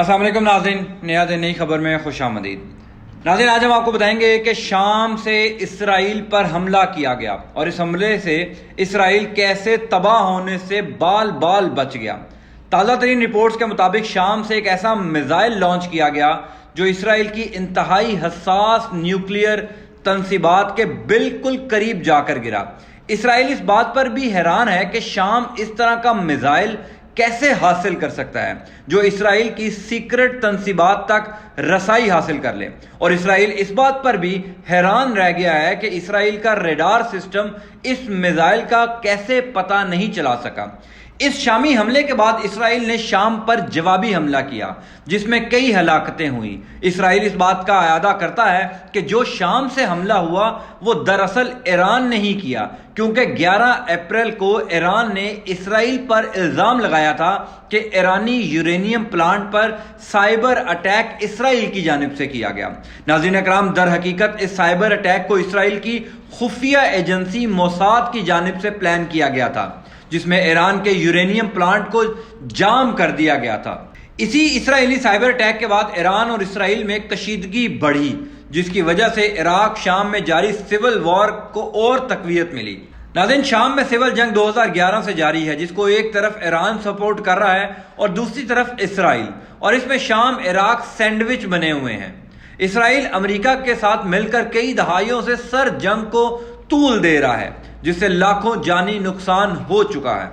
अस्सलाम वालेकुम नाज़रीन, नई खबर में खुश आमदीद। नाज़रीन, आज हम आपको बताएंगे कि शाम से इसराइल पर हमला किया गया और इस हमले से इसराइल कैसे तबाह होने से बाल बाल बच गया। ताज़ा तरीन रिपोर्ट्स के मुताबिक शाम से एक ऐसा मिसाइल लॉन्च किया गया जो इसराइल की इंतहाई हसास न्यूक्लियर तनसीबात के बिल्कुल करीब जाकर गिरा। इसराइल इस बात पर भी हैरान है कि शाम इस तरह का मिसाइल कैसे हासिल कर सकता है जो इसराइल की सीक्रेट तनसीबात तक रसाई हासिल कर ले, और इसराइल इस बात पर भी हैरान रह गया है कि इसराइल का रेडार सिस्टम इस मिसाइल का कैसे पता नहीं चला सका। इस शामी हमले के बाद इसराइल ने शाम पर जवाबी हमला किया जिसमें कई हलाकतें हुई। इसराइल इस बात का अयादा करता है कि जो शाम से हमला हुआ वो दरअसल ईरान ने ही किया, क्योंकि 11 अप्रैल को ईरान ने इसराइल पर इल्जाम लगाया था कि ईरानी यूरेनियम प्लांट पर साइबर अटैक इसराइल की जानिब से किया गया। नाज़रीन इकराम, दर हकीकत इस साइबर अटैक को इसराइल की खुफिया एजेंसी मोसाद की जानिब से प्लान किया गया था, जिसमें ईरान के यूरेनियम प्लांट को जाम कर दिया गया था। इसी इसराइली साइबर अटैक के बाद ईरान और इसराइल में कशीदगी बढ़ी, जिसकी वजह से इराक शाम में जारी सिविल वॉर को और तकवीत मिली। नाज़रीन, शाम में सिविल जंग 2011 से जारी है, जिसको एक तरफ ईरान सपोर्ट कर रहा है और दूसरी तरफ इसराइल, और इसमें शाम इराक सैंडविच बने हुए हैं। इसराइल अमेरिका के साथ मिलकर कई दहाइयों से सर जंग को तूल दे रहा है, जिससे लाखों जानी नुकसान हो चुका है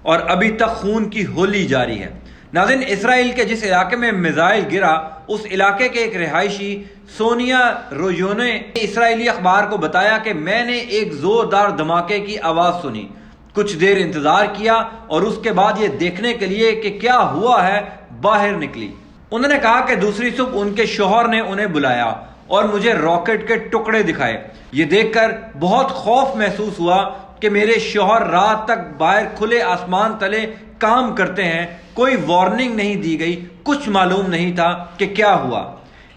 और अभी तक खून की होली जारी है। नाज़रीन, इसराइल के जिस इलाके में मिसाइल गिरा उस इलाके के एक रिहायशी सोनिया रोयो ने इसराइली अखबार को बताया कि मैंने एक जोरदार धमाके की आवाज सुनी, कुछ देर इंतजार किया और उसके बाद ये देखने के लिए कि क्या हुआ है बाहर निकली। उन्होंने कहा कि दूसरी सुबह उनके शौहर ने उन्हें बुलाया और मुझे रॉकेट के टुकड़े दिखाए। ये देखकर बहुत खौफ महसूस हुआ कि मेरे शौहर रात तक बाहर खुले आसमान तले काम करते हैं, कोई वार्निंग नहीं दी गई, कुछ मालूम नहीं था कि क्या हुआ।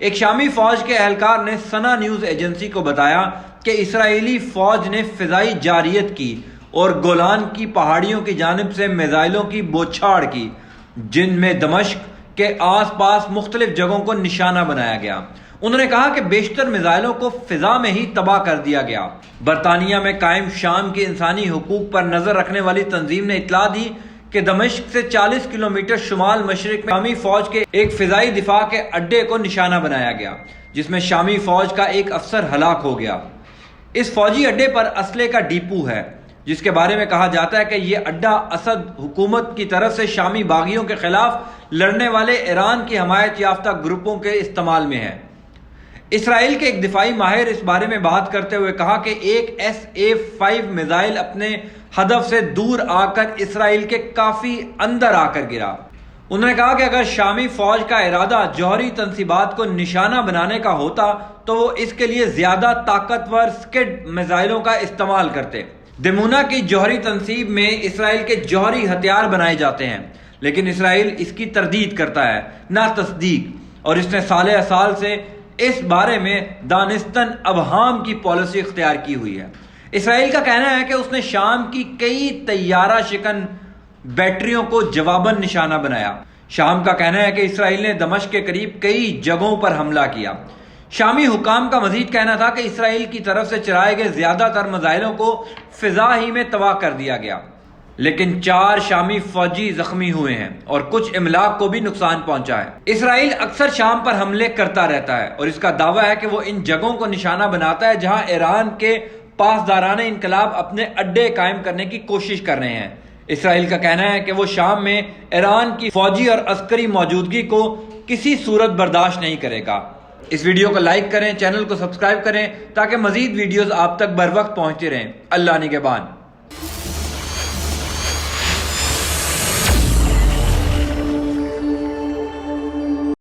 एक शामी फौज के एहलकार ने सना न्यूज एजेंसी को बताया कि इसराइली फौज ने फिजाई जारियत की और गोलान की पहाड़ियों की जानिब से मिसाइलों की बौछार की, जिनमें दमिश्क के आसपास मुख्तलिफ जगहों को निशाना बनाया गया। उन्होंने कहा कि बेशतर मिसाइलों को फिजा में ही तबाह कर दिया गया। बरतानिया में कायम शाम के इंसानी हुकूक पर नजर रखने वाली तंजीम ने इतला दी कि दमिश्क से 40 किलोमीटर शुमाल मशरिक में शामी फौज के एक फिजाई दिफा के अड्डे को निशाना बनाया गया, जिसमें शामी फौज का एक अफसर हलाक हो गया। इस फौजी अड्डे पर असले का डिपो है, जिसके बारे में कहा जाता है कि यह अड्डा असद हुकूमत की तरफ से शामी बागियों के खिलाफ लड़ने वाले ईरान की हमायत याफ्ता ग्रुपों के इस्तेमाल में है। इसराइल के एक दिफाई माहिर इस बारे में बात करते हुए कहा कि एक SA-5 मिसाइल अपने हदफ से दूर आकर इसराइल के काफी अंदर आकर गिरा। उन्होंने कहा कि अगर शामी फौज का इरादा जौहरी तनसीबात को निशाना बनाने का होता तो वो इसके लिए ज्यादा ताकतवर स्किड मिसाइलों का इस्तेमाल करते। दिमुना की जौहरी तनसीब में इसराइल के जौहरी हथियार बनाए जाते हैं, लेकिन इसराइल इसकी तरदीद करता है, ना तस्दीक, और इसने साले साल से इस बारे में दानिस्तन अबहाम की पॉलिसी इख्तियार की हुई है। इसराइल का कहना है कि उसने शाम की कई तैयारा शिकन बैटरियों को जवाबन निशाना बनाया। शाम का कहना है कि इसराइल ने दमिश्क के करीब कई जगहों पर हमला किया। शामी हुकाम का मजीद कहना था कि इसराइल की तरफ से चलाए गए ज्यादातर मिसाइलों को फिजा ही में तबाह कर दिया गया, लेकिन 4 शामी फौजी जख्मी हुए हैं और कुछ इमलाक को भी नुकसान पहुंचा है। इसराइल अक्सर शाम पर हमले करता रहता है और इसका दावा है कि वो इन जगहों को निशाना बनाता है जहां ईरान के पासदाराने इनकलाब अपने अड्डे कायम करने की कोशिश कर रहे हैं। इसराइल का कहना है कि वो शाम में ईरान की फौजी और अस्करी मौजूदगी को किसी सूरत बर्दाश्त नहीं करेगा। इस वीडियो को लाइक करें, चैनल को सब्सक्राइब करें ताकि मजीद वीडियोस आप तक बर वक्त पहुंचते रहें। अल्लाह निगहबान।